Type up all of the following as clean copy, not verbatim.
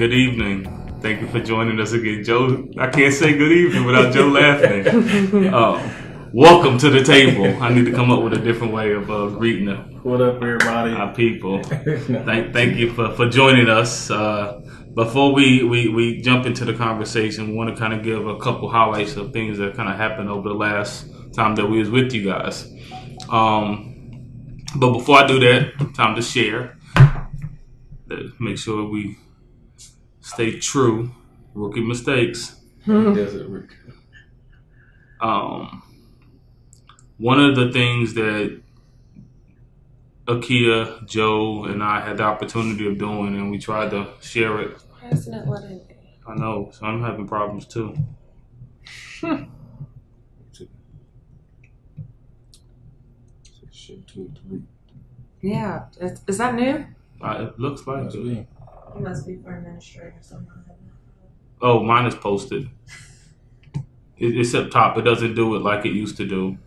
Good evening. Thank you for joining us again, Joe. I can't say good evening without Joe laughing. Welcome to the table. I need to come up with a different way of greeting What up, everybody? Our people. Thank you for joining us. Before we jump into the conversation, we want to kind of give a couple highlights of things that kind of happened over the last time that we was with you guys. But before I do that, time to share. Make sure we stay true. Rookie mistakes. Desert. One of the things that Akia, Joe, and I had the opportunity of doing, and we tried to share it. Why isn't it letting me? I know, so I'm having problems too. Yeah, is that new? It looks like it. It must be for administrator somehow. Oh, mine is posted. It's up top. It doesn't do it like it used to do.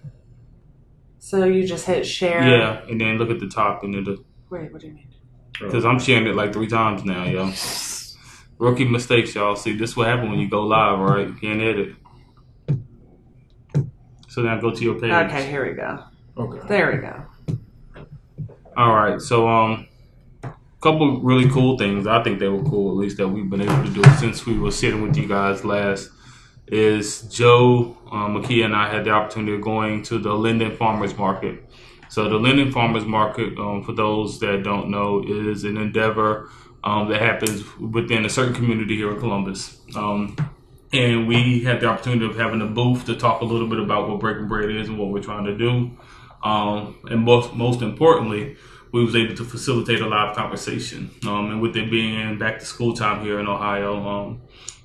So you just hit share? Yeah, and then look at the top and it'll. Wait, what do you mean? Because I'm sharing it like 3 times now, yo. Rookie mistakes, y'all. See, this is what happens when you go live, right? You can't edit. So now go to your page. Okay, here we go. Okay. There we go. All right, so couple really cool things. I think they were cool, at least that we've been able to do since we were sitting with you guys last. Is Joe, Makia, and I had the opportunity of going to the Linden Farmers Market. So the Linden Farmers Market, for those that don't know, is an endeavor that happens within a certain community here in Columbus. And we had the opportunity of having a booth to talk a little bit about what Breaking Bread is and what we're trying to do. And most importantly, we was able to facilitate a live conversation. And with it being back to school time here in Ohio,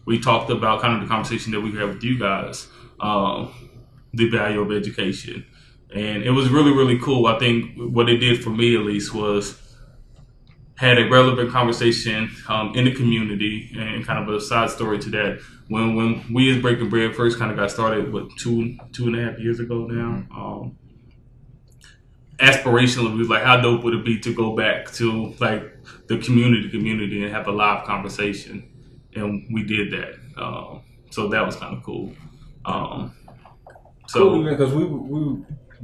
we talked about kind of the conversation that we had with you guys, the value of education. And it was really, really cool. I think what it did for me, at least, was had a relevant conversation in the community, and kind of a side story to that. When we as Breaking Bread first kind of got started, what, two and a half years ago now, aspirationally, we was like, how dope would it be to go back to like the community and have a live conversation? And we did that. So that was kind of cool. Cool, because we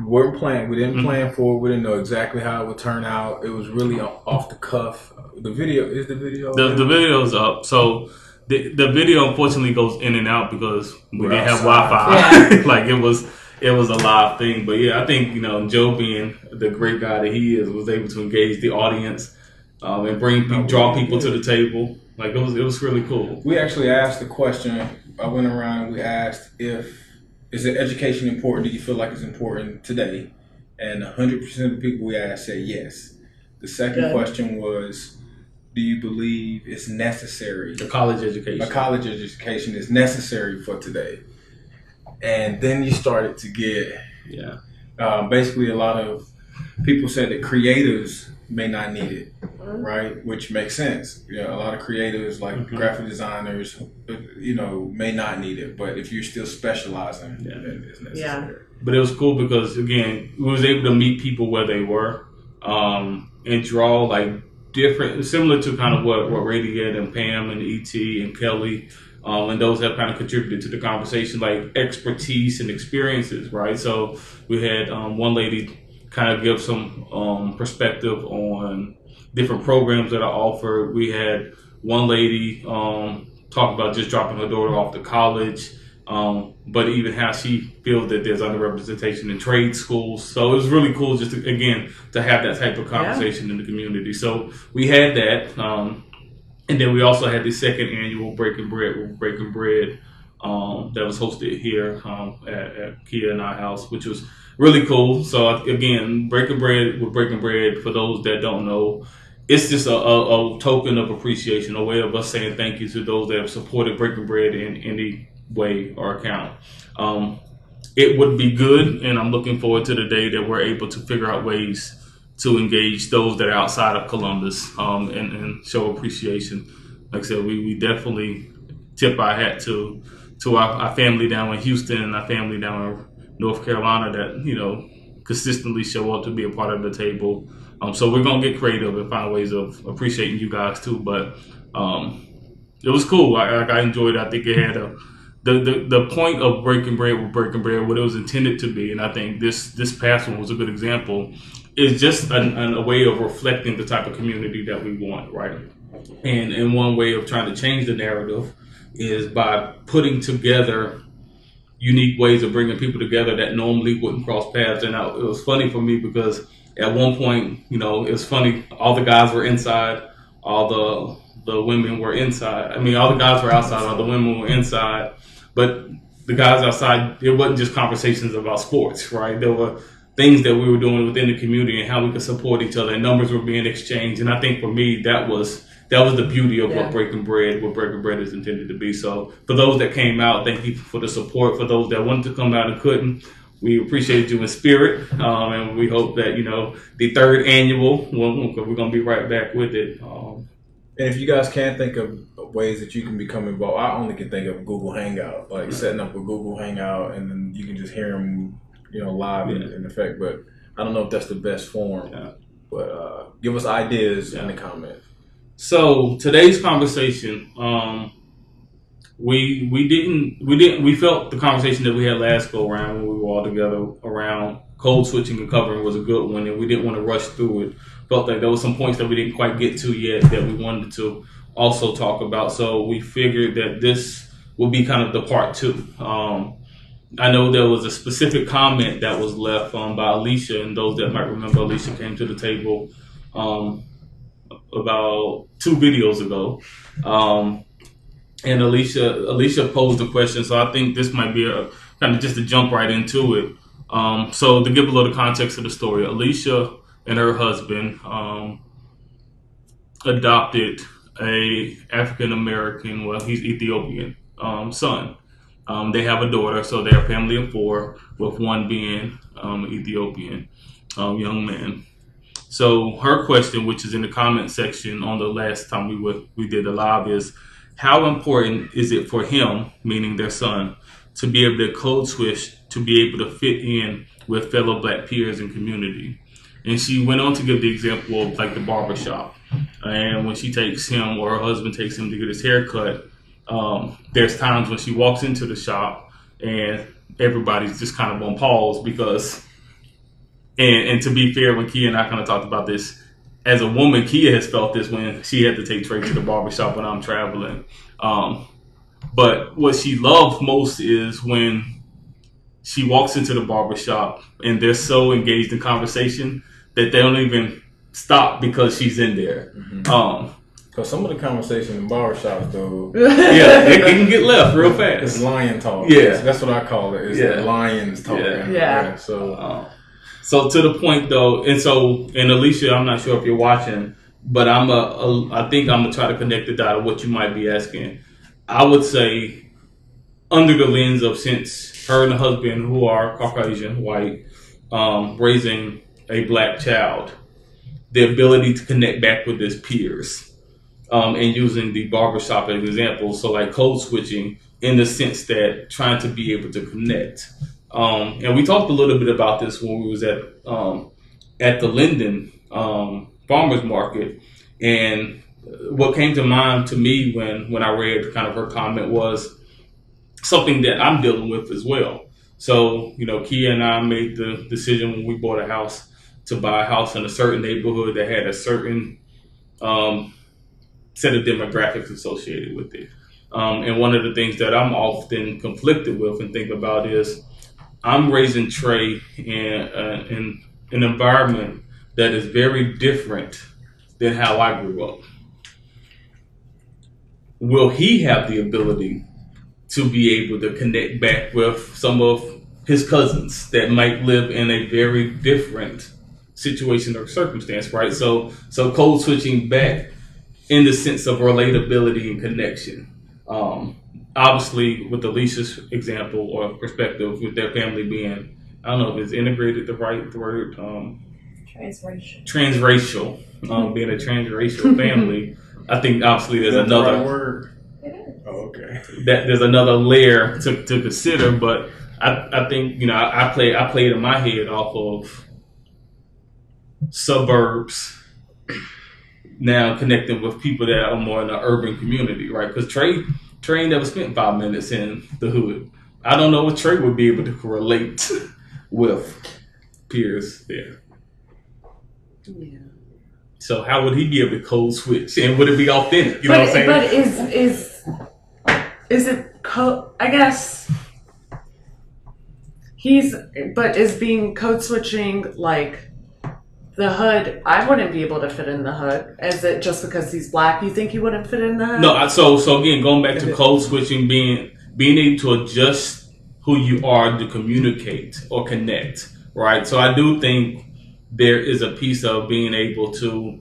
weren't planning. We didn't plan for it. We didn't know exactly how it would turn out. It was really off the cuff. The video the video's up. So the video unfortunately goes in and out because we didn't have Wi-Fi. Yeah. Like it was a live thing. But yeah, I think, Joe, being the great guy that he is, was able to engage the audience and draw people to the table. Like it was really cool. We actually asked the question. I went around and we asked is education important? Do you feel like it's important today? And 100% of the people we asked said yes. The second question was, do you believe it's necessary? A college education. A college education is necessary for today. And then you started to get, basically a lot of people said that creatives may not need it, right? Which makes sense. A lot of creatives like graphic designers, may not need it. But if you're still specializing, then it's necessary. Yeah. But it was cool because, again, we was able to meet people where they were and draw like different, similar to kind of what Radiant and Pam and E.T. and Kelly and those have kind of contributed to the conversation, like expertise and experiences, right? So we had one lady kind of give some perspective on different programs that are offered. We had one lady talk about just dropping her daughter off to college, but even how she feels that there's underrepresentation in trade schools. So it was really cool just to have that type of conversation in the community. So we had that. And then we also had the second annual Breaking Bread that was hosted here at Kia and our house, which was really cool. So again, Breaking Bread, for those that don't know, it's just a token of appreciation, a way of us saying thank you to those that have supported Breaking Bread in any way or account. It would be good, and I'm looking forward to the day that we're able to figure out ways to engage those that are outside of Columbus and show appreciation. Like I said, we definitely tip our hat to our family down in Houston and our family down in North Carolina that, consistently show up to be a part of the table. So we're going to get creative and find ways of appreciating you guys too. But it was cool. I enjoyed it. I think it had the point of breaking bread with breaking bread, what it was intended to be, and I think this past one was a good example. Is just a way of reflecting the type of community that we want, right? And one way of trying to change the narrative is by putting together unique ways of bringing people together that normally wouldn't cross paths. And it was funny for me because at one point, it was funny. All the guys were inside, all the women were inside. I mean, all the guys were outside, all the women were inside. But the guys outside, it wasn't just conversations about sports, right? There were things that we were doing within the community and how we could support each other, and numbers were being exchanged. And I think for me, that was the beauty of what Breaking Bread is intended to be. So for those that came out, thank you for the support. For those that wanted to come out and couldn't, we appreciate you in spirit, and we hope that the third annual, we're going to be right back with it. And if you guys can think of ways that you can become involved, I only can think of Google Hangout, like setting up a Google Hangout, and then you can just hear them, live in effect. But I don't know if that's the best form. Yeah. But give us ideas in the comments. So today's conversation, we felt the conversation that we had last go around when we were all together around code switching and covering was a good one, and we didn't want to rush through it. Felt like there were some points that we didn't quite get to yet that we wanted to also talk about. So we figured that this will be kind of the part 2. I know there was a specific comment that was left by Alicia, and those that might remember, Alicia came to the table about 2 videos ago. And Alicia posed a question, so I think this might be a kind of just to jump right into it. So to give a little context to the story, Alicia and her husband adopted a African American, well, he's Ethiopian, son. They have a daughter, so they're a family of 4, with one being Ethiopian young man. So her question, which is in the comment section on the last time we did a live, is how important is it for him, meaning their son, to be able to code switch to be able to fit in with fellow Black peers and community? And she went on to give the example of like the barbershop. And when she takes him, or her husband takes him to get his hair cut, there's times when she walks into the shop and everybody's just kind of on pause because, and to be fair, when Kia and I kind of talked about this, as a woman, Kia has felt this when she had to take Trey to the barbershop when I'm traveling. But what she loved most is when she walks into the barbershop and they're so engaged in conversation that they don't even stop because she's in there. Mm-hmm. Because some of the conversation in barbershops, though, it can get left real fast. It's lion talk. Yeah, that's what I call it. It's lions talk. Yeah. So to the point though, and Alicia, I'm not sure if you're watching, but I think I'm gonna try to connect the dot of what you might be asking. I would say, under the lens of, since her and the husband, who are Caucasian, white, raising a Black child, the ability to connect back with his peers. And using the barbershop as an example, so like code switching in the sense that trying to be able to connect. And we talked a little bit about this when we was at the Linden Farmers Market, and what came to mind to me when I read kind of her comment was something that I'm dealing with as well. So, Kia and I made the decision when we bought a house to buy a house in a certain neighborhood that had a certain set of demographics associated with it. And one of the things that I'm often conflicted with and think about is I'm raising Trey in an environment that is very different than how I grew up. Will he have the ability to be able to connect back with some of his cousins that might live in a very different situation or circumstance, right? So code switching back in the sense of relatability and connection. Obviously, with Alicia's example or perspective, with their family being, I don't know if it's integrated the right word. Transracial. Being a transracial family, I think obviously there's another the right word. Oh, okay. That there's another layer to consider, but I think I played in my head off of suburbs, now connecting with people that are more in the urban community, right? Because Trey never spent 5 minutes in the hood. I don't know what Trey would be able to relate with peers there. Yeah. So how would he be able to code switch, and would it be authentic? You know what I'm saying? But is it I guess is being code switching like the hood? I wouldn't be able to fit in the hood. Is it just because he's black? You think he wouldn't fit in the hood? No. So again, going back to code switching, being able to adjust who you are to communicate or connect, right? So I do think there is a piece of being able to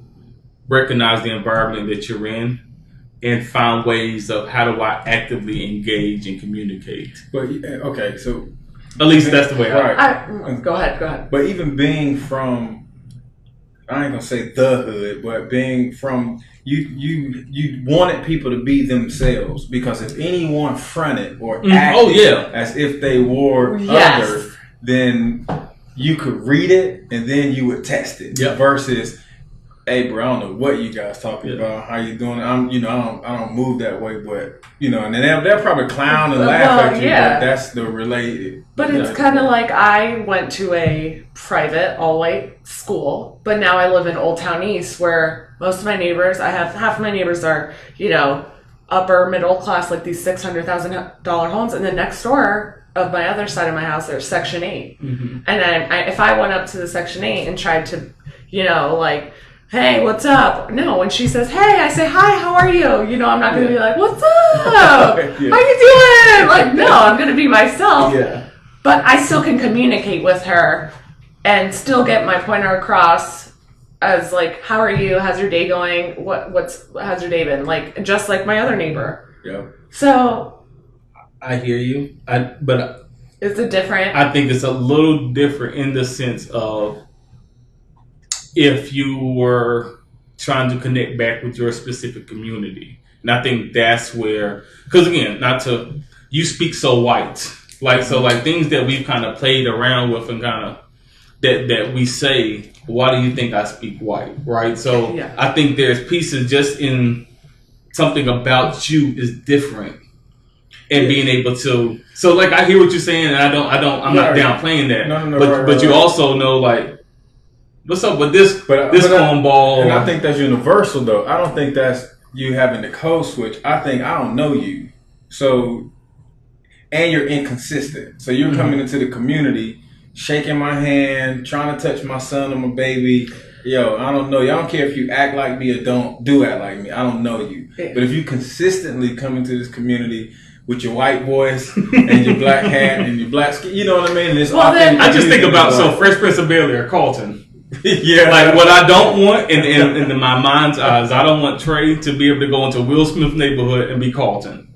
recognize the environment that you're in and find ways of how do I actively engage and communicate. But okay, so at least that's the way Go ahead. But even being from, I ain't gonna say the hood, but being from, you wanted people to be themselves, because if anyone fronted or acted as if they were other, then you could read it and then you would test it. Yep. Versus, hey bro, I don't know what you guys talking about. How you doing? I don't move that way, but and then they'll probably clown and laugh at you. But that's the related. But it's kind of like I went to a private all-white school, but now I live in Old Town East, where most of my neighbors, half of my neighbors are upper middle class, like these $600,000 homes, and then next door of my other side of my house, there's Section 8. Mm-hmm. And if I went up to the Section 8 and tried to, hey, what's up? No, when she says, hey, I say, hi, how are you? I'm not going to be like, what's up? How you doing? Like, no, I'm going to be myself. Yeah. But I still can communicate with her and still get my point across as like, how are you? How's your day going? How's your day been? Like, just like my other neighbor. Yeah. So I hear you. But is it different? I think it's a little different in the sense of if you were trying to connect back with your specific community. And I think that's where, because again, you speak so white. So things that we've kind of played around with and kind of, that we say, why do you think I speak white, right? So I think there's pieces just in something about you is different. And being able to, so like I hear what you're saying, and I'm not downplaying that. No, but you also know like, what's up with this cornball? And I think that's universal though. I don't think that's you having the code switch. I think I don't know you, so and you're inconsistent. So you're coming into the community, shaking my hand, trying to touch my son or my baby. Yo, I don't know you. I don't care if you act like me or don't act like me. I don't know you. But if you consistently come into this community with your white voice and your black hat and your black skin, you know what I mean? I just think about Fresh Prince of Bel-Air, Carlton. Yeah. Like what I don't want in my mind's eyes, I don't want Trey to be able to go into Will Smith's neighborhood and be Carlton.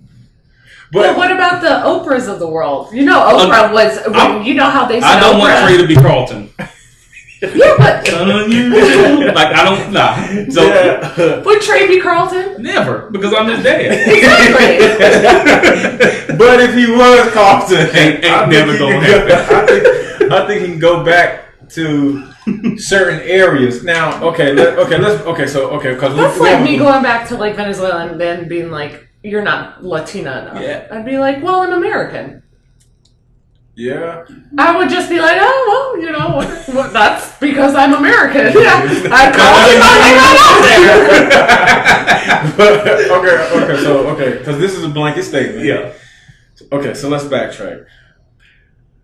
But what about the Oprahs of the world? Oprah was, how they said I don't Oprah. want Trey to be Carlton. Yeah, but like I don't nah. So would Trey be Carlton? Never, because I'm his dad. Exactly. But if he was Carlton, ain't never gonna happen. I think he can go back to certain areas. Now, because that's like me going back to like Venezuela and then being like, "You're not Latina enough." Yeah. I'd be like, "Well, I'm American." Yeah. I would just be like, oh, well, that's because I'm American. Yeah. I call Okay, because this is a blanket statement. Yeah. Okay, so let's backtrack.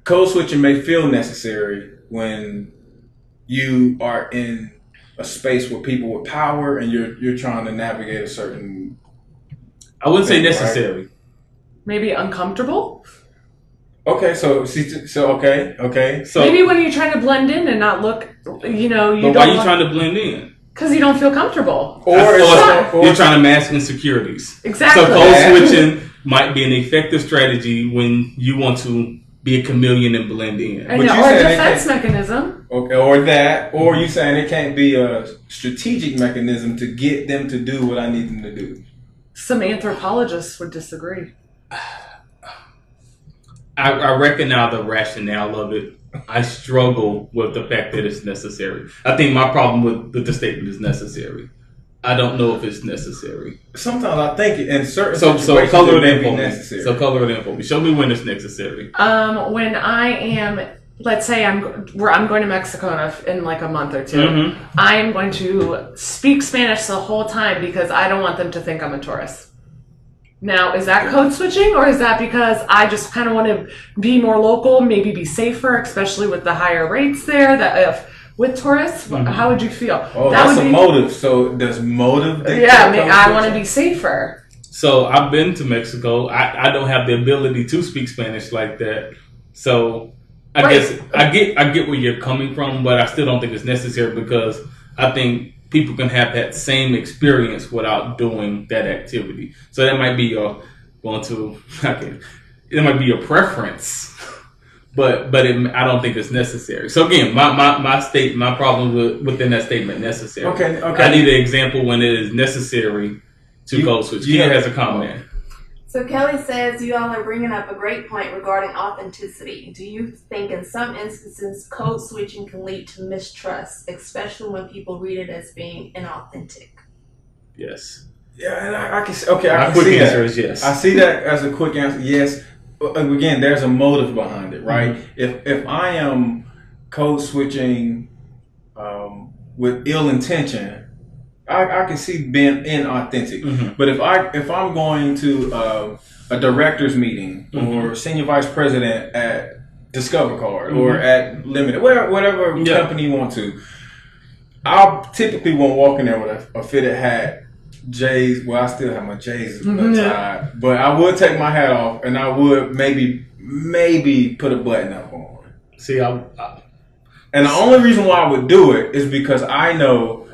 Code switching may feel necessary when you are in a space with people with power and you're trying to navigate a certain. I wouldn't say necessary. Right? Maybe uncomfortable. Okay, so okay. So maybe when you're trying to blend in and not look, But why are you trying to blend in? Because you don't feel comfortable. Or you're trying to mask insecurities. Exactly. So code switching might be an effective strategy when you want to be a chameleon and blend in. Or a defense mechanism. Okay, or you saying it can't be a strategic mechanism to get them to do what I need them to do. Some anthropologists would disagree. I recognize the rationale of it. I struggle with the fact that it's necessary. I think my problem with the statement is necessary. I don't know if it's necessary. Sometimes I think in certain So situations color it may it be in for necessary. me. So color it in for me. Show me when it's necessary. When I am, let's say I'm going to Mexico in like a month or two. Mm-hmm. I am going to speak Spanish the whole time because I don't want them to think I'm a tourist. Now, is that code switching, or is that because I just kind of want to be more local, maybe be safer, especially with the higher rates there? With tourists, how would you feel? Oh, that's a motive. So does motive dictate? Yeah, I want to be safer. So I've been to Mexico. I don't have the ability to speak Spanish like that. So I guess I get where you're coming from, but I still don't think it's necessary because I think people can have that same experience without doing that activity. So that might be your it might be your preference. But I don't think it's necessary. So again, my problem within that statement, necessary. Okay. I need an example when it is necessary to code switch. Kia has a comment. So Kelly says you all are bringing up a great point regarding authenticity. Do you think in some instances code switching can lead to mistrust, especially when people read it as being inauthentic? Yes. Yeah, and I can see. Okay, I my can quick see answer that. is yes. I see that as a quick answer. Yes. Again, there's a motive behind it, right? Mm-hmm. If I am code switching with ill intention, I can see being inauthentic. Mm-hmm. But if I'm going to a director's meeting or senior vice president at Discover Card or at Limited, whatever company you want to, I typically won't walk in there with a fitted hat. J's, well, I still have my J's tied, but I would take my hat off and I would maybe put a button up on. See, and the only reason why I would do it is because I know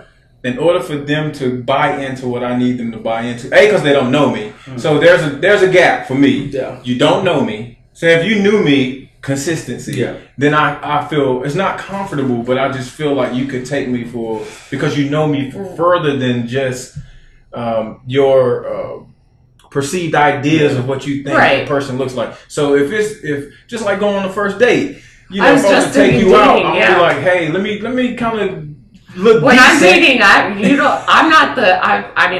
in order for them to buy into what I need them to buy into, because they don't know me. So there's a gap for me. Yeah. You don't know me. So if you knew me, consistency, then I feel it's not comfortable, but I just feel like you could take me because you know me further than just your perceived ideas of what you think the person looks like. So if just like going on the first date, if I'm gonna take you out, I'm gonna be like, hey, let me kind of look when decent. I'm dating.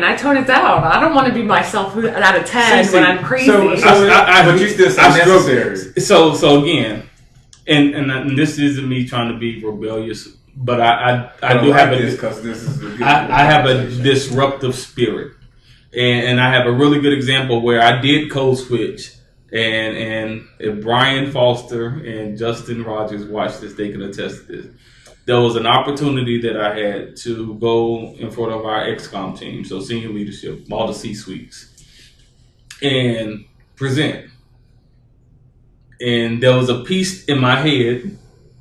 I tone it down. I don't want to be myself out of 10 when I'm crazy. But you still say necessary. So again, and this isn't me trying to be rebellious. But I do have I have a disruptive spirit, and I have a really good example where I did code switch, and if Brian Foster and Justin Rogers watch this, they can attest to this. There was an opportunity that I had to go in front of our XCOM team, so senior leadership, all the C-suites, and present. And there was a piece in my head.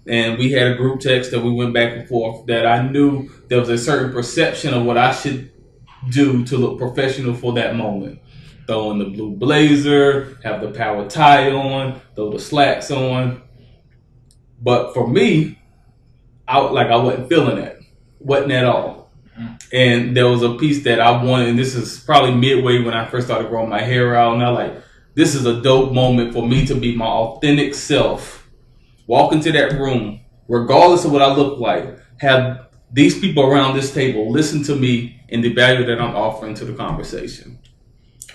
And we had a group text that we went back and forth that I knew there was a certain perception of what I should do to look professional for that moment. Throw in the blue blazer, have the power tie on, throw the slacks on. But for me, I wasn't feeling that. Wasn't at all. And there was a piece that I wanted, and this is probably midway when I first started growing my hair out. And I this is a dope moment for me to be my authentic self. Walk into that room, regardless of what I look like, have these people around this table listen to me and the value that I'm offering to the conversation.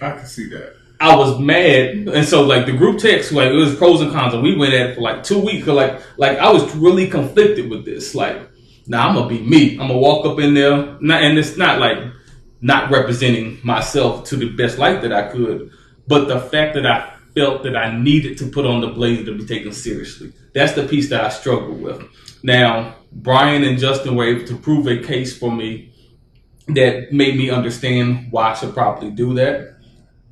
I can see that. I was mad, and so the group text, it was pros and cons, and we went at it for 2 weeks. Like I was really conflicted with this. I'm gonna be me. I'm gonna walk up in there, and it's not not representing myself to the best light that I could, but the fact that I felt that I needed to put on the blazer to be taken seriously. That's the piece that I struggled with. Now, Brian and Justin were able to prove a case for me that made me understand why I should probably do that.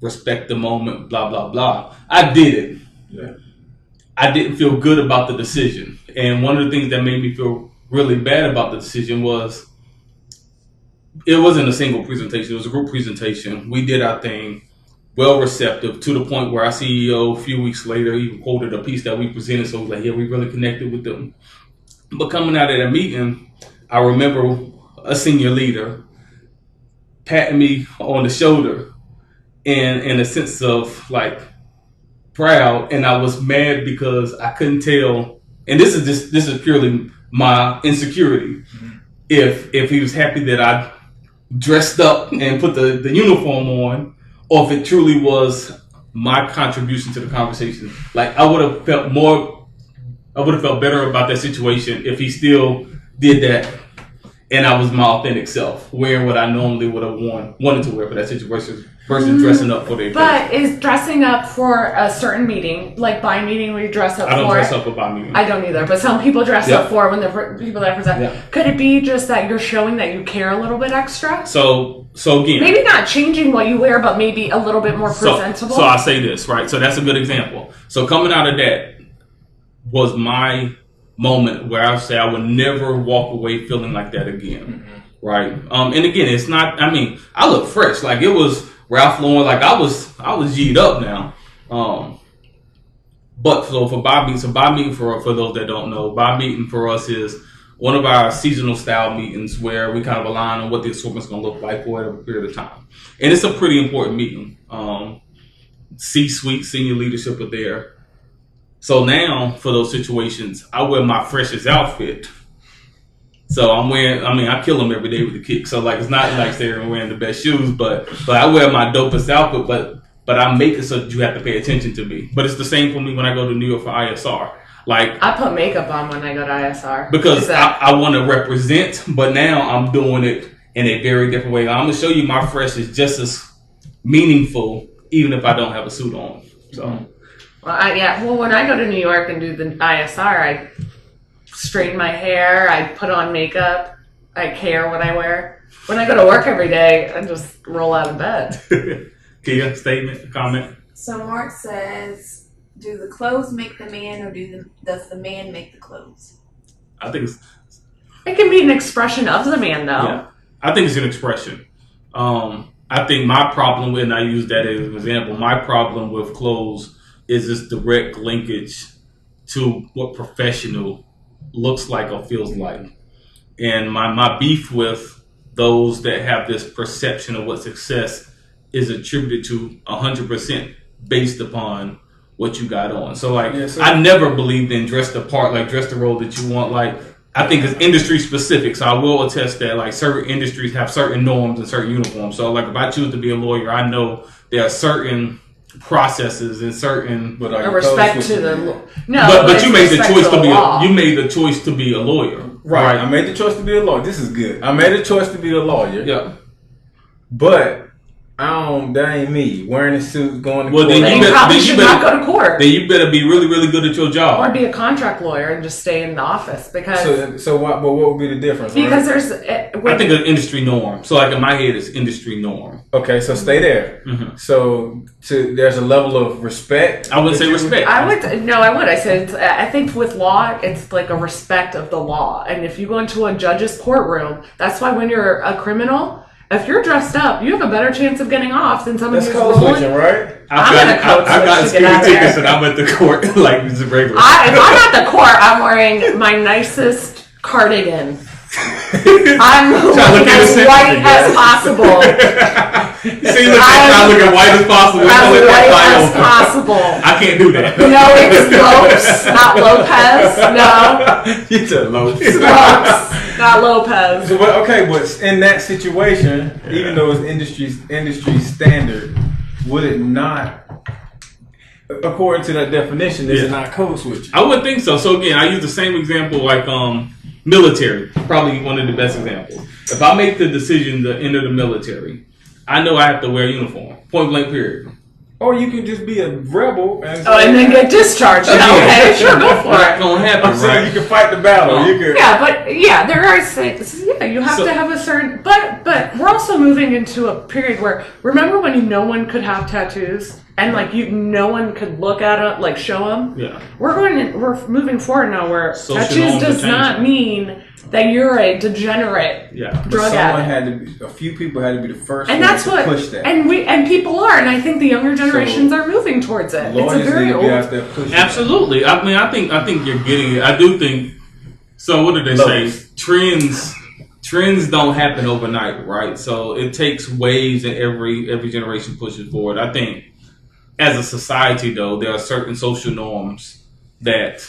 Respect the moment, blah, blah, blah. I did it. Yeah. I didn't feel good about the decision. And one of the things that made me feel really bad about the decision was it wasn't a single presentation. It was a group presentation. We did our thing. Well receptive to the point where our CEO a few weeks later even quoted a piece that we presented. So it was like, yeah, we really connected with them. But coming out of that meeting, I remember a senior leader patting me on the shoulder in a sense of proud. And I was mad because I couldn't tell. And this is purely my insecurity. Mm-hmm. If he was happy that I dressed up and put the uniform on, or if it truly was my contribution to the conversation. Like I would have felt better about that situation if he still did that and I was my authentic self, wearing what I normally would have wanted to wear for that situation versus dressing up for the occasion. But is dressing up for a certain meeting, like by meeting where you dress up for? I don't dress up for by meeting. I don't either, but some people dress up for when they're people that present. Yeah. Could it be just that you're showing that you care a little bit extra? So again, maybe not changing what you wear, but maybe a little bit more presentable. So I say this, right? So that's a good example. So coming out of that was my moment where I say I would never walk away feeling like that again, right? And again, it's not. I mean, I look fresh. Like it was Ralph Lauren. Like I was G'd up now. But so for Bob Meeting for those that don't know, Bob Meeting for us is one of our seasonal style meetings where we kind of align on what the assortment's going to look like for a period of time, and it's a pretty important meeting. C-suite, senior leadership are there. So now, for those situations, I wear my freshest outfit. So I kill them every day with the kick. So like, it's not like they're wearing the best shoes, but I wear my dopest outfit, but I make it so that you have to pay attention to me. But it's the same for me when I go to New York for ISR. Like I put makeup on when I go to ISR. Because I want to represent, but now I'm doing it in a very different way. I'm going to show you my fresh is just as meaningful, even if I don't have a suit on. So. Well, when I go to New York and do the ISR, I straighten my hair, I put on makeup, I care what I wear. When I go to work every day, I just roll out of bed. Kia, statement, comment? So Mark says, do the clothes make the man, or does the man make the clothes? I think it can be an expression of the man, though. Yeah, I think it's an expression. I think my problem with, and I use that as an example, my problem with clothes is this direct linkage to what professional looks like or feels like. And my beef with those that have this perception of what success is attributed to 100% based upon what you got on. So like, I never believed in dress the part, like dress the role that you want. Like, I think it's industry specific. So I will attest that like certain industries have certain norms and certain uniforms. So like if I choose to be a lawyer, I know there are certain processes and certain respect to the but you made the choice to be a lawyer, right? I made the choice to be a lawyer. This is good. I made a choice to be a lawyer. Yeah, but that ain't me wearing a suit going to court. Then you probably should not go to court. Then you better be really, really good at your job, or be a contract lawyer and just stay in the office. Because what would be the difference? Because right? I think an industry norm. So like in my head, it's industry norm. Okay, so stay there. Mm-hmm. So there's a level of respect. I wouldn't say respect. I would. I said I think with law, it's like a respect of the law. And if you go into a judge's courtroom, that's why when you're a criminal, if you're dressed up, you have a better chance of getting off than someone who's code switching, right? I got speeding tickets and I'm at the court like it's regular. If I'm at the court, I'm wearing my nicest cardigan. I'm looking as white as possible. See, I'm looking white as possible. As white as possible. I can't do that. No, it's Lopes, not Lopez. No. You said Lopes. Lopes, not Lopez. So, but in that situation, even though it's industry standard, would it not, according to that definition, is it not code switching? I wouldn't think so. So again, I use the same example like military, probably one of the best examples. If I make the decision to enter the military, I know I have to wear a uniform, point blank period. Or you could just be a rebel and then get discharged. Okay, sure, go for it. It's gonna happen, right? You can fight the battle. You could. Yeah, but there are things. Yeah, you have to have a certain. But we're also moving into a period where, remember when no one could have tattoos and no one could look at it, like show them. Yeah. We're moving forward now where social tattoos does not mean that you're a degenerate drug addict. A few people had to be the first and that's what push that. And people are, and I think the younger generations are moving towards it. It's a very old. Absolutely. I mean, I think you're getting it. I do think. So what did they say? Trends don't happen overnight, right? So it takes waves, and every generation pushes forward. I think as a society, though, there are certain social norms that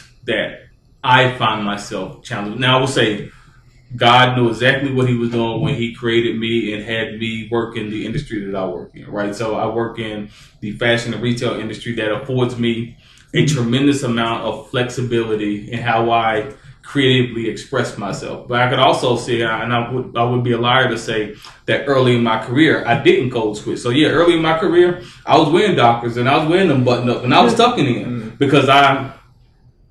I find myself challenged. Now, I will say God knew exactly what he was doing when he created me and had me work in the industry that I work in, right? So I work in the fashion and retail industry that affords me a tremendous amount of flexibility in how I creatively express myself. But I could also say, and I would be a liar to say that early in my career, I didn't code switch. So yeah, early in my career, I was wearing Dockers and I was wearing them button up and I was tucking in because I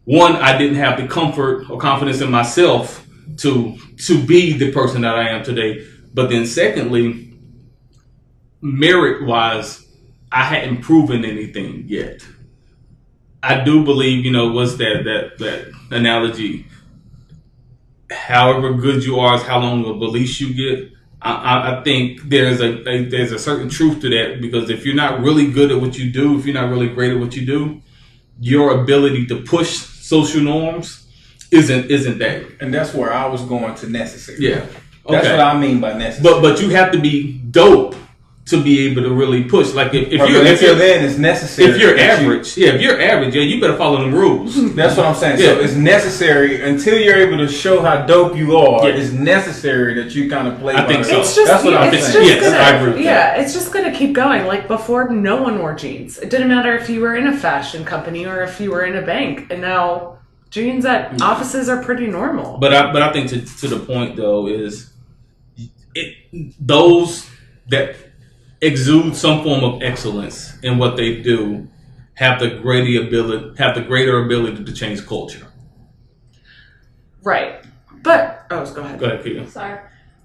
didn't have the comfort or confidence in myself to be the person that I am today. But then secondly, merit wise, I hadn't proven anything yet. I do believe, what's that analogy? However good you are is how long of a leash you get. I think there's a certain truth to that, because if you're not really good at what you do, if you're not really great at what you do, your ability to push social norms isn't that. And that's where I was going to necessary. Yeah. Okay. That's what I mean by necessary. But you have to be dope to be able to really push. Like if you're then it's necessary. If you're average, you better follow them rules. That's what I'm saying. Yeah. So it's necessary until you're able to show how dope you are. Yeah. It's necessary that you kind of play. I think so. It's just, that's what I'm saying. Yes, I agree with that. It's just gonna keep going. Like before, no one wore jeans. It didn't matter if you were in a fashion company or if you were in a bank, and now jeans at offices are pretty normal. But I think to the point though is those that exude some form of excellence in what they do have the greater ability to change culture. Right. But go ahead. Go ahead, Keita. Sorry.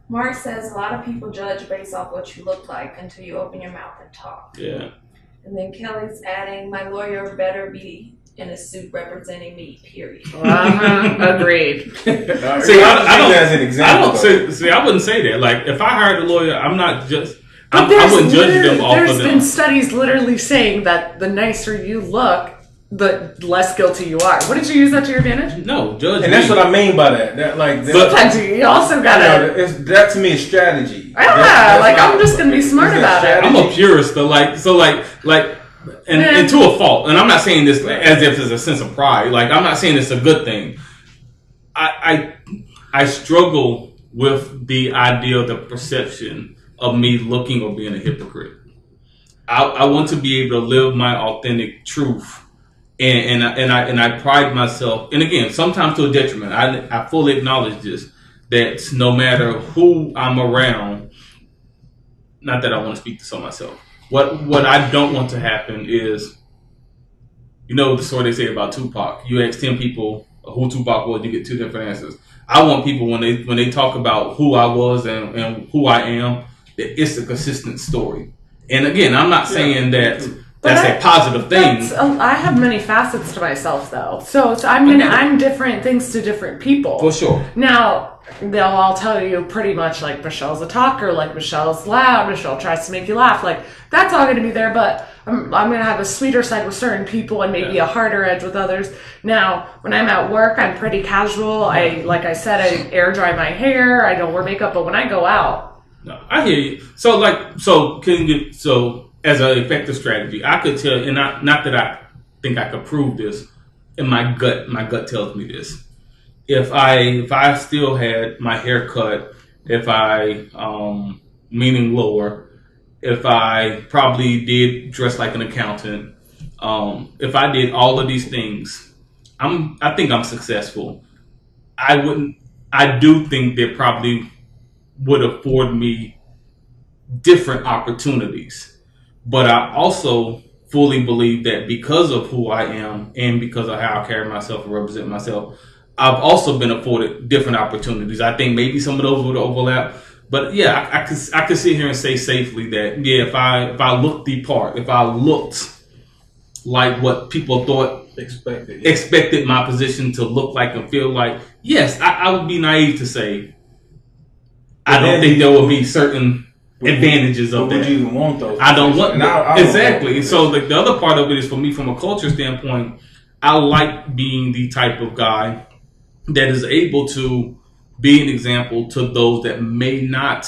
Mark says a lot of people judge based off what you look like until you open your mouth and talk. Yeah. And then Kelly's adding, my lawyer better be in a suit representing me, period. Agreed. See, I wouldn't say that. Like, if I hired a lawyer, I'm not just... I wouldn't judge them off of them. There's been studies literally saying that the nicer you look, the less guilty you are. What did you use that to your advantage? No, judge. And that's what I mean by that. Sometimes you also gotta. That to me is strategy. I'm just gonna be smart about it. I'm a purist, though. And to a fault. And I'm not saying this as if it's a sense of pride. Like, I'm not saying it's a good thing. I struggle with the idea of the perception of me looking or being a hypocrite. I want to be able to live my authentic truth, and I pride myself. And again, sometimes to a detriment. I fully acknowledge this, that no matter who I'm around, not that I want to speak to some myself. What I don't want to happen is, the story they say about Tupac. You ask 10 people who Tupac was, you get 2 different answers. I want people when they talk about who I was and who I am, that it's a consistent story. And again, I'm not saying that that's a positive thing. I have many facets to myself, though. So I'm different things to different people. For sure. Now, they'll all tell you pretty much like Michelle's a talker, like Michelle's loud, Michelle tries to make you laugh. Like, that's all going to be there, but I'm going to have a sweeter side with certain people and maybe a harder edge with others. Now, when I'm at work, I'm pretty casual. Like I said, I air dry my hair. I don't wear makeup, but when I go out, no, I hear you. So as an effective strategy, I could tell, and not that I think I could prove this, and my gut tells me this. If I still had my hair cut, if I meaning lower, if I probably did dress like an accountant, if I did all of these things, I think I'm successful. I do think there probably would afford me different opportunities. But I also fully believe that because of who I am and because of how I carry myself and represent myself, I've also been afforded different opportunities. I think maybe some of those would overlap. But yeah, I could sit here and say safely that, if I looked the part, if I looked like what people thought expected my position to look like and feel like, yes, I would be naive to say I don't think there will be certain advantages of that. Would you even want those? I don't want exactly. So the other part of it is, for me, from a culture standpoint, I like being the type of guy that is able to be an example to those that may not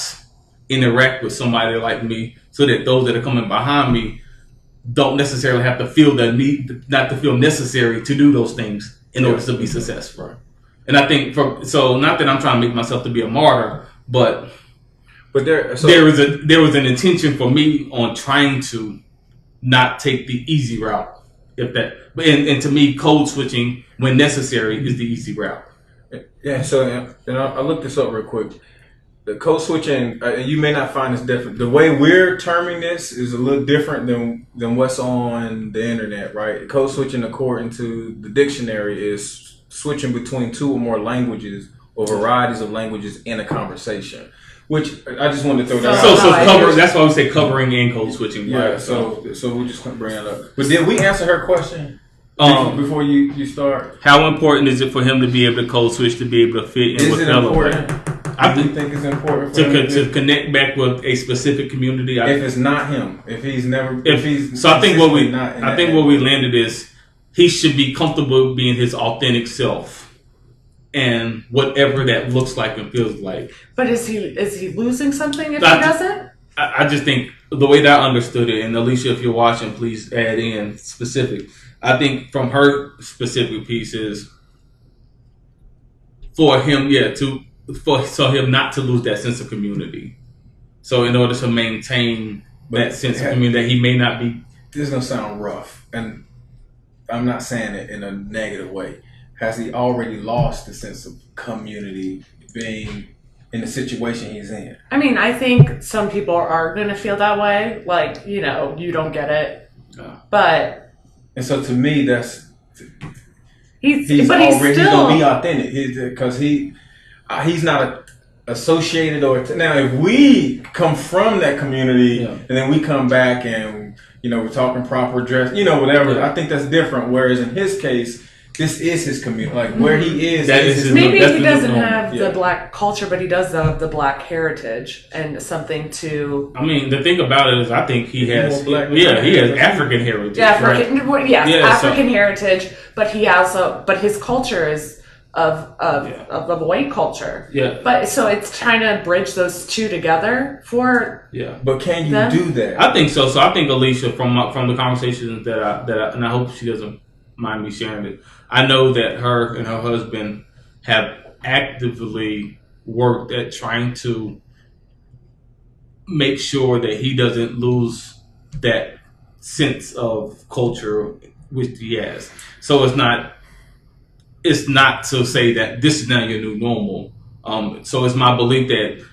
interact with somebody like me, so that those that are coming behind me don't necessarily have to feel the need, not to feel necessary to do those things in order to be successful. And I think not that I'm trying to make myself to be a martyr, but there was an intention for me on trying to not take the easy route. And to me, code switching when necessary is the easy route. Yeah. So I looked this up real quick. The code switching, you may not find this different. The way we're terming this is a little different than what's on the internet, right? Code switching, according to the dictionary, is switching between two or more languages or varieties of languages in a conversation. Which I just wanted to throw that out. So cover. That's why we say covering and code switching. Yeah. Right? So we'll just bring that up. But did we answer her question before you start? How important is it for him to be able to code switch to be able to fit in with fellow? I think it's important for him to connect back with a specific community. If it's not him, if he's I think what we landed is he should be comfortable being his authentic self, and whatever that looks like and feels like. But is he losing something if he doesn't? I just think the way that I understood it, and Alicia, if you're watching, please add in specific. I think from her specific piece is for him, for him not to lose that sense of community. So in order to maintain that sense of community, that he may not be. This is gonna sound rough, and I'm not saying it in a negative way. Has he already lost the sense of community being in the situation he's in? I mean, I think some people are going to feel that way. Like, you don't get it. But. And so to me, that's. He's going to be authentic. Because he's not associated or. Now, if we come from that community and then we come back and, we're talking proper dress, whatever, I think that's different. Whereas in his case, this is his community, like where he is. Maybe he doesn't have the black culture, but he does have the black heritage and something to. I mean, the thing about it is, I think he has African heritage. African heritage, but his culture is of a white culture. Yeah. But so it's trying to bridge those two together for. Yeah. But can you do that? I think so. So I think Alicia, from the conversations that I and I hope she doesn't mind me sharing it. I know that her and her husband have actively worked at trying to make sure that he doesn't lose that sense of culture which he has. So it's not to say that this is now your new normal. So it's my belief that,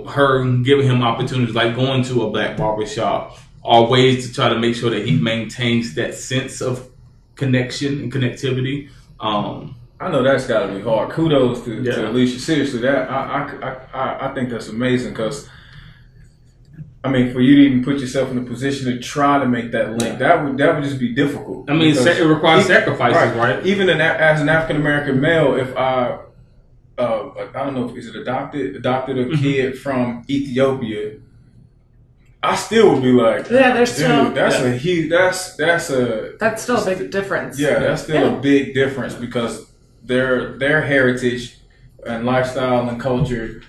her giving him opportunities like going to a black barbershop are ways to try to make sure that he maintains that sense of connection and connectivity. I know that's got to be hard. Kudos to Alicia. Seriously, that I think that's amazing because, I mean, for you to even put yourself in a position to try to make that link, that would just be difficult. I mean, it requires sacrifices, right? Even as an African American male, if I don't know, is it adopted a kid from Ethiopia, I still would be like, there's still that's a huge that's still a big difference. Yeah, that's still a big difference because their heritage and lifestyle and culture.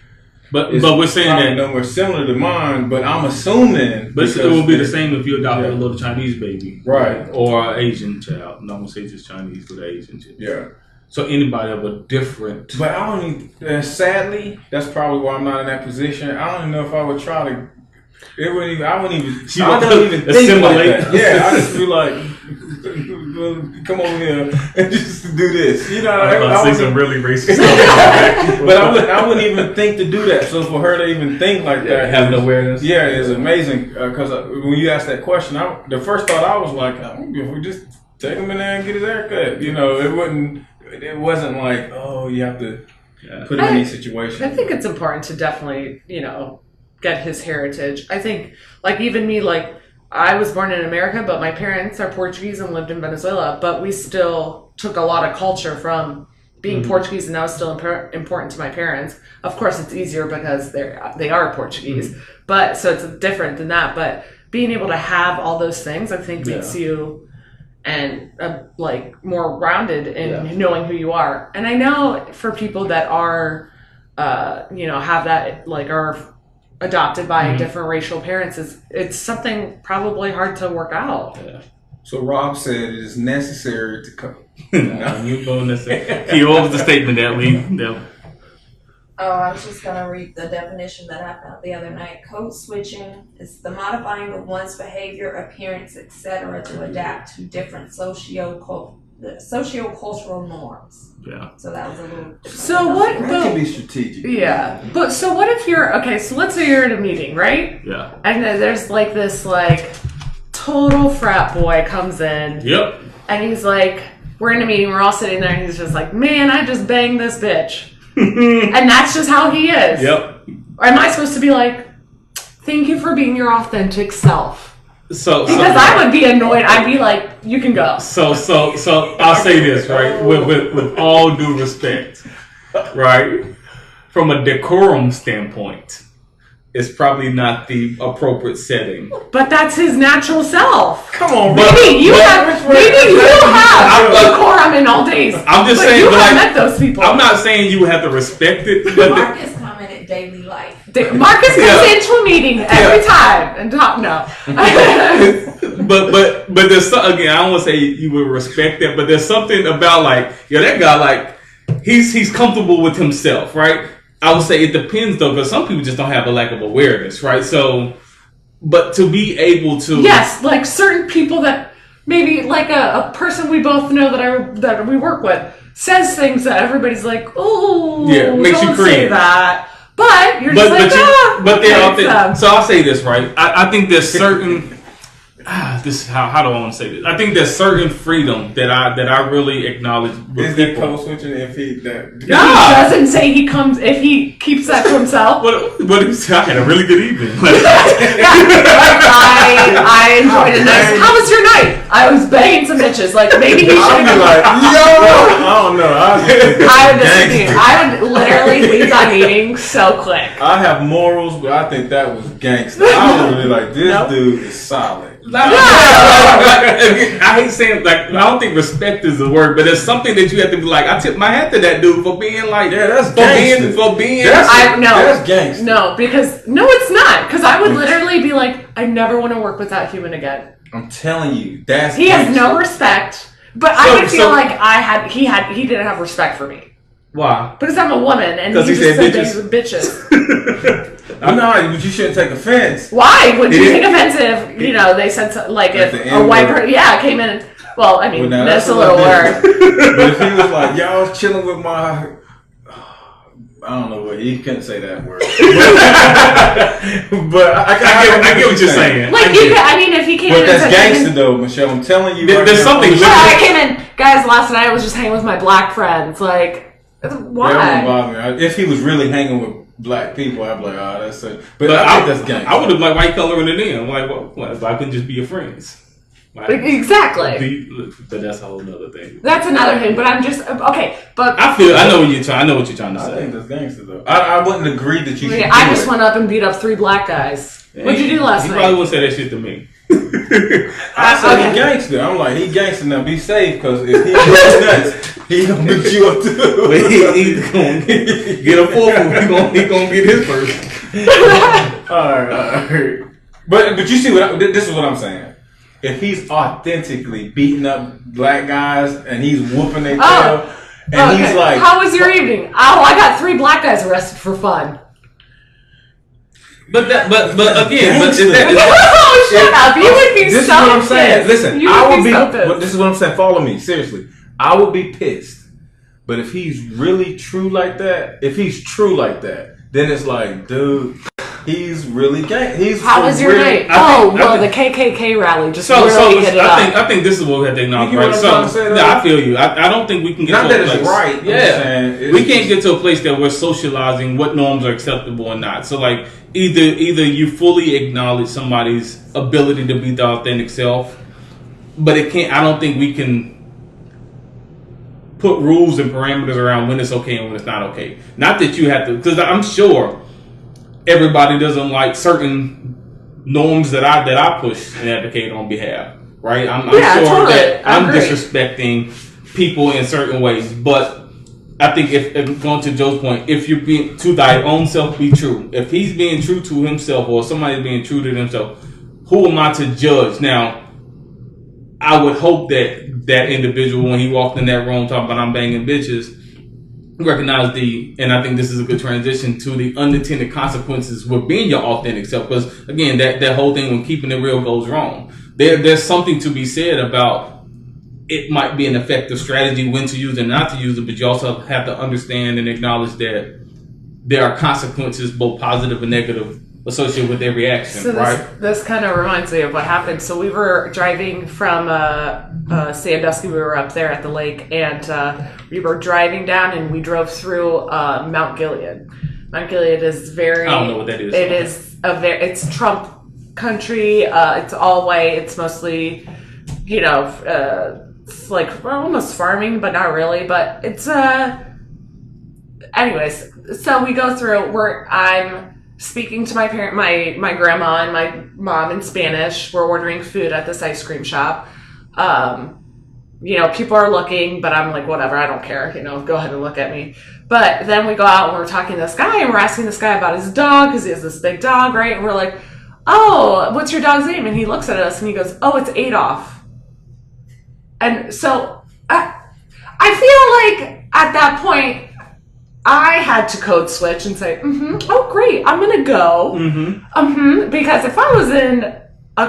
But we're saying that nowhere similar to mine. But I'm assuming, but it will be the same if you adopted a little Chinese baby, right, or an Asian child. No, I'm gonna say just Chinese with Asian child. Yeah. So anybody of a different. But I don't even. Sadly, that's probably why I'm not in that position. I don't even know if I would try to. I don't even think like that. Yeah, I just feel like, come over here and just do this. I see some really racist stuff. But I wouldn't even think to do that. So for her to even think like that, having awareness, is amazing. Because when you asked that question, the first thought I was like, if we just take him in there and get his haircut, it wasn't like, you have to put him in these situations. I think it's important to definitely, get his heritage. I think, like, even me, like, I was born in America, but my parents are Portuguese and lived in Venezuela, but we still took a lot of culture from being Portuguese, and that was still important to my parents. Of course, it's easier because they are Portuguese, but so it's different than that. But being able to have all those things, I think, makes you like more rounded in knowing who you are. And I know for people that are, have that, like, are adopted by different racial parents, it's something probably hard to work out. Yeah. So Rob said it is necessary to come. No, you go necessary. He was the statement that we. Oh, I was just gonna read the definition that I found the other night. Code switching is the modifying of one's behavior, appearance, etc. to adapt to different socio-cultural norms. Yeah. So that was a little different. So what? That can be strategic. Yeah, but so what if you're okay? So let's say you're in a meeting, right? Yeah. And then there's like this like total frat boy comes in. Yep. And he's like, we're in a meeting, we're all sitting there, and he's just like, man, I just banged this bitch. And that's just how he is. Yep. Or am I supposed to be like, thank you for being your authentic self? Because I would be annoyed. I'd be like, you can go. So I'll say this, right? With all due respect, right? From a decorum standpoint, it's probably not the appropriate setting. But that's his natural self. Come on, maybe you have decorum in all days. I'm just saying, you but have met those people. I'm not saying you have to respect it. But Marcus commented daily life. Marcus comes into a meeting every time and no. but there's again, I don't want to say you would respect that, but there's something about like, that guy, like he's comfortable with himself, right? I would say it depends though, because some people just don't have a lack of awareness, right? So, but to be able to, yes, like certain people that maybe like a person we both know that we work with says things that everybody's like, oh, yeah, makes don't you cringe. say that. But you're just so I'll say this, right? I think there's certain how do I want to say this? I think there's certain freedom that I really acknowledge with Is that code switching if he that? He doesn't say he comes if he keeps that to himself. What I had a really good evening. I enjoyed it. How was your night? I was banging some bitches. Like maybe he should be like, yo, I don't know. I would literally leave that meeting so quick. I have morals, but I think that was gangster. I would be like, this dude is solid. I hate saying like I don't think respect is the word, but there's something that you have to be like. I tip my hat to that dude for being like, that's gangster. That's gangster. No, because it's not. Because I would literally be like, I never want to work with that human again. I'm telling you, he has no respect. But I would feel like he didn't have respect for me. Why? Because I'm a woman and he just said bitches. I know, but you shouldn't take offense. Why would you take offense if they said like if a white person came in? Well, I mean that's a little word. But if he was like, y'all was chilling with my, I don't know what he couldn't say that word. But I get what you're saying. Like if he came in, that's gangster though, Michelle. I'm telling you, there's something. I came in, guys. Last night I was just hanging with my black friends. Like, why? That wouldn't bother me. If he was really hanging with black people, I'd be like, oh, that's it. But I think that's gangster. I would have like white coloring it in. I'm like, well, if I could just be your friends. Exactly. But that's a whole other thing. That's another thing. But I'm just okay. But I know what you're trying to say. I think that's gangster though. I wouldn't agree that you should. I just went up and beat up 3 black guys. What'd you do last night? You probably wouldn't say that shit to me. I said he gangster. I'm like, he gangster now. Be safe, because if he goes nuts, he gonna beat you up too. He's gonna get a full. He gonna get his first. All right. But you see this is what I'm saying. If he's authentically beating up black guys and he's whooping their tail, and he's like, "How was your evening?" Oh, I got 3 black guys arrested for fun. But again, oh, shut up! You would be this so is what I'm saying. pissed. Listen, I would be. This is what I'm saying. Follow me seriously. I would be pissed. But if he's really true like that, then it's like, dude, he's really gay. How was your night? The KKK rally just really hit it up. I think this is what we have to acknowledge, right? I feel you. I don't think we can get to a place. Not that it's right. Yeah. We can't get to a place that we're socializing what norms are acceptable or not. So, like, either you fully acknowledge somebody's ability to be the authentic self, but I don't think we can put rules and parameters around when it's okay and when it's not okay. Not that you have to, because I'm sure everybody doesn't like certain norms that I push and advocate on behalf, right? I'm sure totally. that I'm disrespecting people in certain ways, but I think if going to Joe's point, if you're being to thy own self, be true. If he's being true to himself or somebody's being true to themselves, who am I to judge? Now, I would hope that that individual, when he walked in that room talking about I'm banging bitches, recognize and I think this is a good transition to the unintended consequences with being your authentic self. Because again, that whole thing when keeping it real goes wrong. There's something to be said about it might be an effective strategy when to use it and not to use it, but you also have to understand and acknowledge that there are consequences, both positive and negative, associated with every action, so right? This kind of reminds me of what happened. So we were driving from Sandusky. We were up there at the lake, and we were driving down, and we drove through Mount Gilead. Mount Gilead is very. I don't know what that is. It is it's Trump country. It's all white. It's mostly, it's like almost farming, but not really. But it's anyways. So we go through. I'm speaking to my grandma and my mom in Spanish. We're ordering food at this ice cream shop. People are looking, but I'm like, whatever, I don't care. Go ahead and look at me. But then we go out and we're talking to this guy, and we're asking this guy about his dog because he has this big dog, right? And we're like, oh, what's your dog's name? And he looks at us and he goes, oh, it's Adolf. And so I feel like at that point, I had to code switch and say, oh, great, I'm going to go. Because if I was in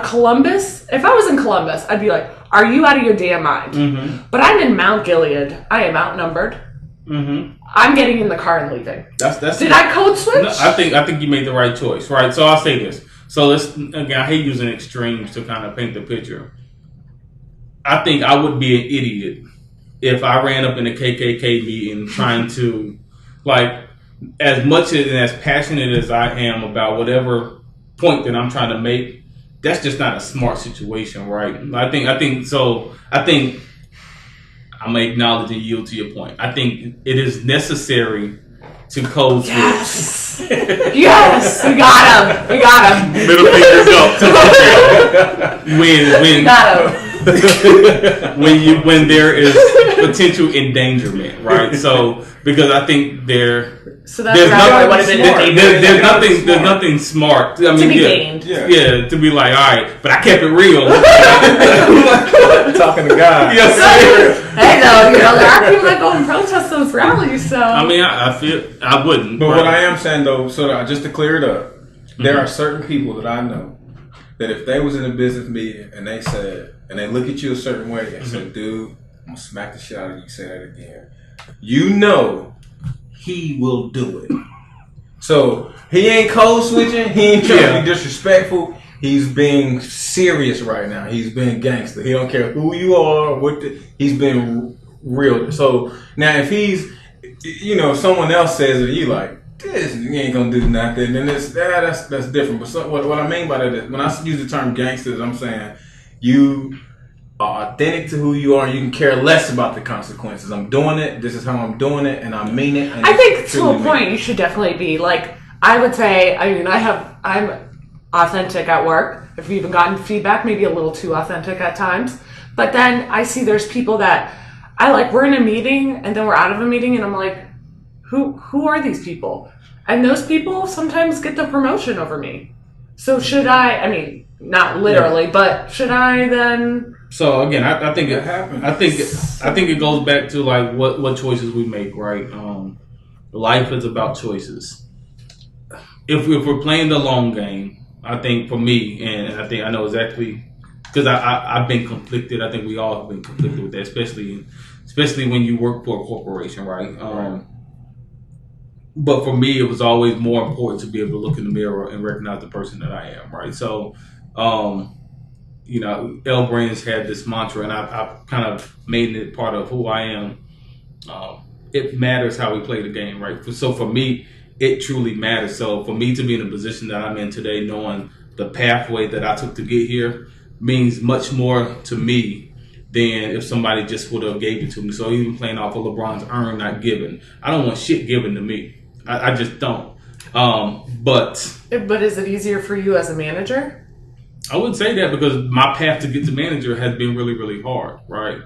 Columbus, I'd be like, are you out of your damn mind? But I'm in Mount Gilead. I am outnumbered. I'm getting in the car and leaving. Did I code switch? No, I think you made the right choice, right? So I'll say this. So I hate using extremes to kind of paint the picture. I think I would be an idiot if I ran up in a KKK meeting trying to, like, as much and as passionate as I am about whatever point that I'm trying to make, that's just not a smart situation, right? I think so. I think I'm gonna acknowledge and yield to your point. I think it is necessary to code switch. Yes, yes, we got him. Middle fingers up. We got him. when there is potential endangerment, right? So because I think there's nothing smart. I mean, to be gained. Yeah, to be like, all right, but I kept it real. Talking to God. Yes, hey, though, there are people that go and protest those rallies. So I mean, I feel I wouldn't. But what I am saying though, just to clear it up, there are certain people that I know that if they was in a business meeting and they look at you a certain way and say, dude, I'm gonna smack the shit out of you, say that again. He will do it. So he ain't code switching. He ain't trying to be disrespectful. He's being serious right now. He's being gangster. He don't care who you are. He's been real. So now if he's, someone else says it, you like, this you ain't gonna do nothing. Then that's different. But what I mean by that is when I use the term gangsters, I'm saying you are authentic to who you are. You can care less about the consequences. I'm doing it. This is how I'm doing it, and I mean it. And I think to a point, you should definitely be like. I would say. I mean, I'm authentic at work. I've even gotten feedback, maybe a little too authentic at times. But then I see there's people that I like. We're in a meeting, and then we're out of a meeting, and I'm like, who are these people? And those people sometimes get the promotion over me. So should I mean, not literally, but should I then? So again, I think it happens. I think it goes back to like what choices we make, right? Life is about choices. If we're playing the long game, I think for me, and I know exactly because I've been conflicted. I think we all have been conflicted with that, especially when you work for a corporation, right? But for me, it was always more important to be able to look in the mirror and recognize the person that I am, right? So, L Brands had this mantra, and I've kind of made it part of who I am. It matters how we play the game, right? So for me, it truly matters. So for me to be in the position that I'm in today, knowing the pathway that I took to get here, means much more to me than if somebody just would have gave it to me. So even playing off of LeBron's earn, not given. I don't want shit given to me. I just don't. But is it easier for you as a manager? I wouldn't say that because my path to get to manager has been really, really hard, right?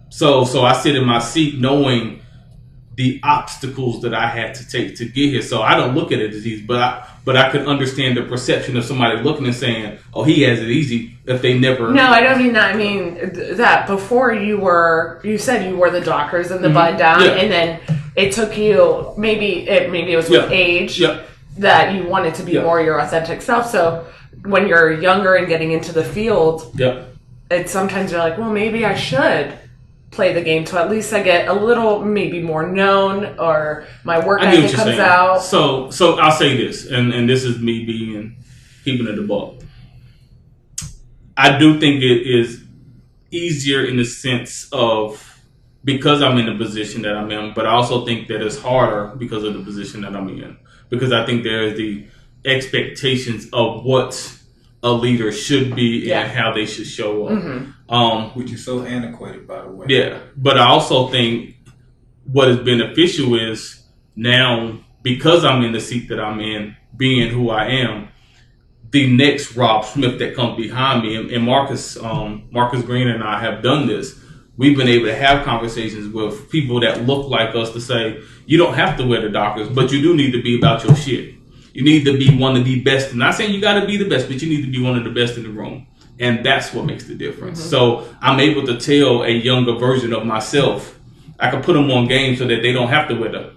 So I sit in my seat knowing the obstacles that I had to take to get here. So I don't look at it as disease, but I could understand the perception of somebody looking and saying, "Oh, he has it easy," if they never. No, I don't mean that. I mean that before you said you wore the Dockers and the button down, and then it took you maybe it was with age that you wanted to be more your authentic self. So when you're younger and getting into the field, it's sometimes you're like, well, maybe I should play the game so at least I get a little maybe more known, or my work ethic comes out. So I'll say this, and this is me keeping it a buck. I do think it is easier in the sense of because I'm in the position that I'm in, but I also think that it's harder because of the position that I'm in. Because I think there is the expectations of what a leader should be and how they should show up. Which is so antiquated, by the way. Yeah, but I also think what is beneficial is now, because I'm in the seat that I'm in, being who I am, the next Rob Smith that comes behind me, and Marcus Green and I have done this. We've been able to have conversations with people that look like us to say, you don't have to wear the Dockers, but you do need to be about your shit. You need to be one of the best. I'm not saying you got to be the best, but you need to be one of the best in the room. And that's what makes the difference. So I'm able to tell a younger version of myself, I can put them on game so that they don't have to wear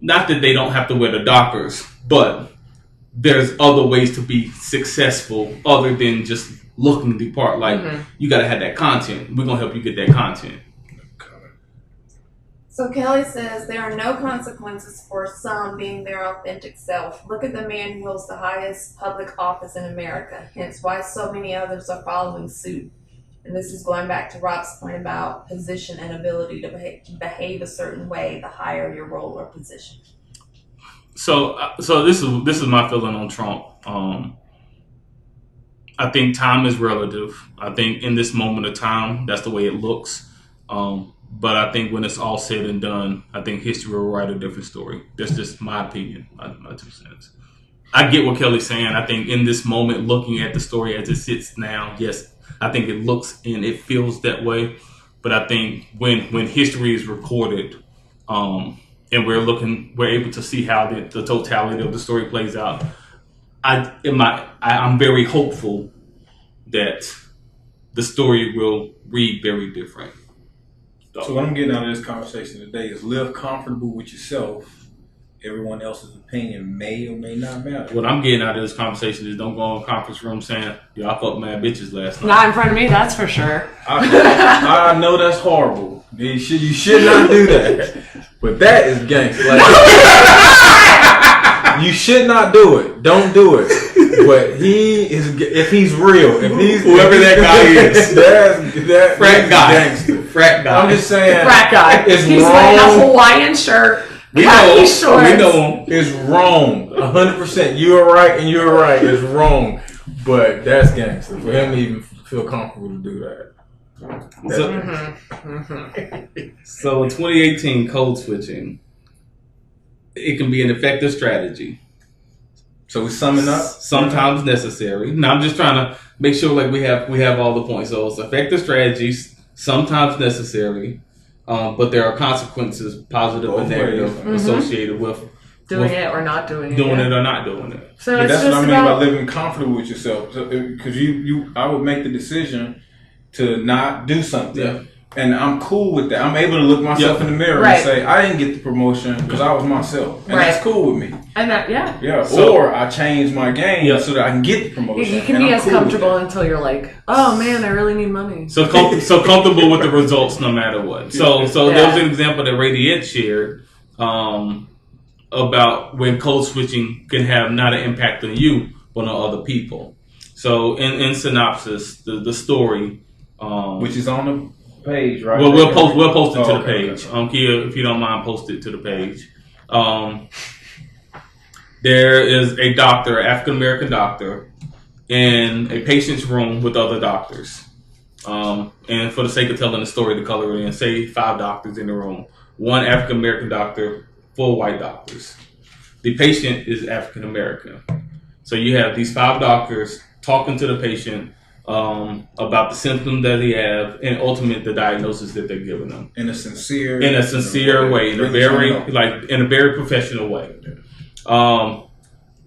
not that they don't have to wear the Dockers, but there's other ways to be successful other than just looking the part. Like, you got to have that content. We're going to help you get that content. So Kelly says there are no consequences for some being their authentic self. Look at the man who holds the highest public office in America, hence why so many others are following suit. And this is going back to Rob's point about position and ability to behave a certain way the higher your role or position. So this is my feeling on Trump. I think time is relative. I think in this moment of time, that's the way it looks. But I think when it's all said and done, I think history will write a different story. That's just my opinion, my 2 cents. I get what Kelly's saying. I think in this moment, looking at the story as it sits now, yes, I think it looks and it feels that way. But I think when history is recorded, and we're able to see how the totality of the story plays out, I'm very hopeful that the story will read very different. So what I'm getting out of this conversation today is live comfortable with yourself. Everyone else's opinion may or may not matter. What I'm getting out of this conversation is don't go in a conference room saying, yo, I fucked mad bitches last night. Not in front of me, that's for sure. I know that's horrible. You should not do that. But that is gangster. You should not do it. Don't do it. But if he's real, whoever that guy is, that frat guy, gangster. Frat guy. I'm just saying, frat guy. It's he's wrong. wearing a Hawaiian shirt. We know him. It's wrong. 100%. You're right, and you're right. It's wrong. But that's gangster for him to even feel comfortable to do that. So in 2018, code switching, it can be an effective strategy. So we're summing up. Sometimes necessary. Now I'm just trying to make sure like we have all the points. So it's effective strategies, sometimes necessary, but there are consequences, positive and negative, associated with doing it or not doing it. Doing it or not doing it. So but it's that's just what I mean by living comfortable with yourself. Because I would make the decision to not do something. Yeah. And I'm cool with that. I'm able to look myself in the mirror and say, I didn't get the promotion because I was myself. And that's cool with me. And that, Yeah. So, or I changed my game so that I can get the promotion. You can be as comfortable until you're like, oh man, I really need money. So comfortable with the results no matter what. So there was an example that Radiette shared about when code switching can have not an impact on you, but on other people. So in synopsis, the story. Which is on the page, right? Well, we'll post it to the page. Kia, if you don't mind, post it to the page. There is a doctor, African American doctor, in a patient's room with other doctors. And for the sake of telling the story, to color it in, say 5 doctors in the room, 1 African American doctor, 4 white doctors. The patient is African American. So you have these 5 doctors talking to the patient. about the symptom that they have, and ultimately the diagnosis that they're giving them in a sincere way, in a very professional way.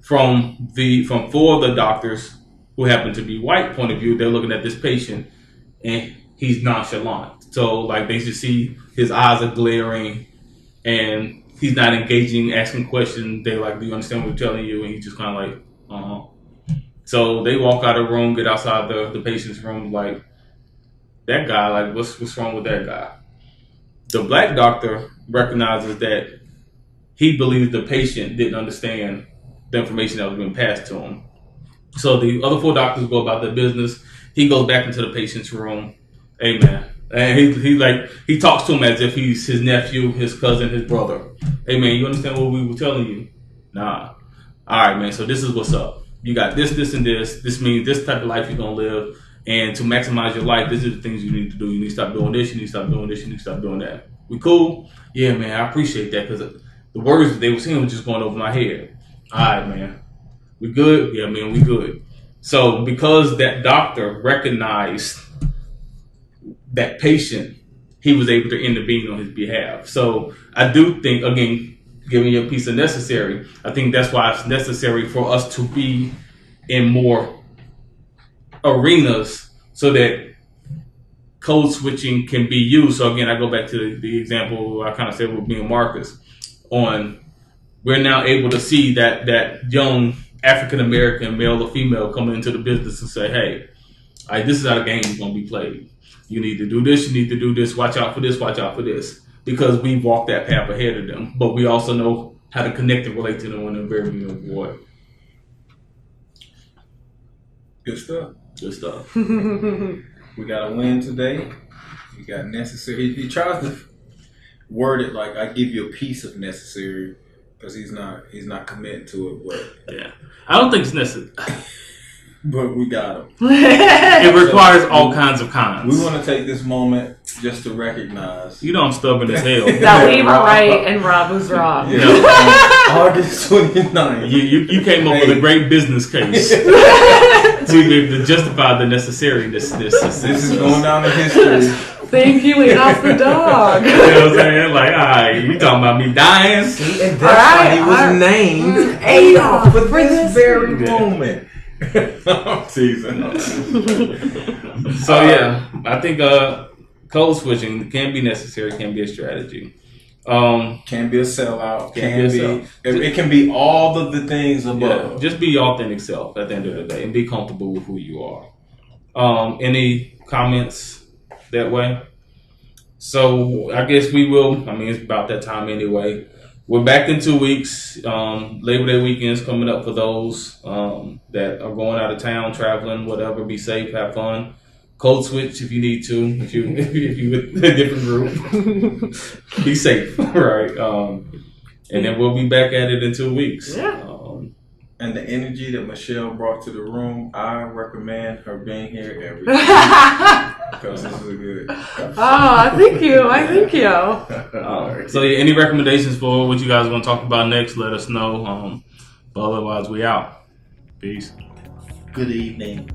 From 4 of the doctors who happen to be white point of view, they're looking at this patient and he's nonchalant. So like they just see his eyes are glaring and he's not engaging, asking questions. They like, do you understand what we're telling you? And he's just kind of like, uh-huh. So they walk out of the room, get outside the patient's room, like, that guy, like, what's wrong with that guy? The black doctor recognizes that he believes the patient didn't understand the information that was being passed to him. So the other 4 doctors go about their business. He goes back into the patient's room. Hey, man. And he talks to him as if he's his nephew, his cousin, his brother. Hey, man, you understand what we were telling you? Nah. All right, man, so this is what's up. You got this, and this. This means this type of life you're going to live. And to maximize your life, these are the things you need to do. You need to stop doing this. You need to stop doing this. You need to stop doing that. We cool? Yeah, man, I appreciate that because the words that they were saying were just going over my head. All right, man. We good? Yeah, man, we good. So because that doctor recognized that patient, he was able to intervene on his behalf. So I do think, again, giving you a piece of necessary, I think that's why it's necessary for us to be in more arenas so that code switching can be used. So again, I go back to the example I kind of said with me and Marcus on, we're now able to see that young African-American male or female coming into the business and say, hey, all right, this is how the game is going to be played. You need to do this, you need to do this, watch out for this, watch out for this. Because we walk that path ahead of them. But we also know how to connect and relate to them in a very meaningful way. Good stuff. Good stuff. We got a win today. We got necessary. He tries to word it like I give you a piece of necessary because he's not committing to it. But yeah, I don't think it's necessary. But we got him. It requires all kinds of cons. We want to take this moment just to recognize. You know I'm stubborn as hell. That we were right and Rob was wrong. Yeah. August 29th. You came up with a great business case to be able to justify the necessariness. This is going down in history. Thank you, Adolf the dog. You know what I'm saying? Like, all right, you talking about me dying? See, and that's why he was named Adolf for this very moment. I'm teasing. So yeah, I think code switching can be necessary, can be a strategy. Can be a sellout. It can be all of the things above. Yeah, just be your authentic self at the end of the day and be comfortable with who you are. Any comments that way? So I guess we will. I mean, it's about that time anyway. We're back in 2 weeks. Labor Day weekend is coming up for those that are going out of town, traveling, whatever. Be safe, have fun. Code switch if you need to. If you with a different group, be safe, right? And then we'll be back at it in 2 weeks. Yeah. And the energy that Michelle brought to the room, I recommend her being here every day. Because this is a good episode. Oh, thank you. So yeah, any recommendations for what you guys want to talk about next, let us know. But otherwise, we out. Peace. Good evening.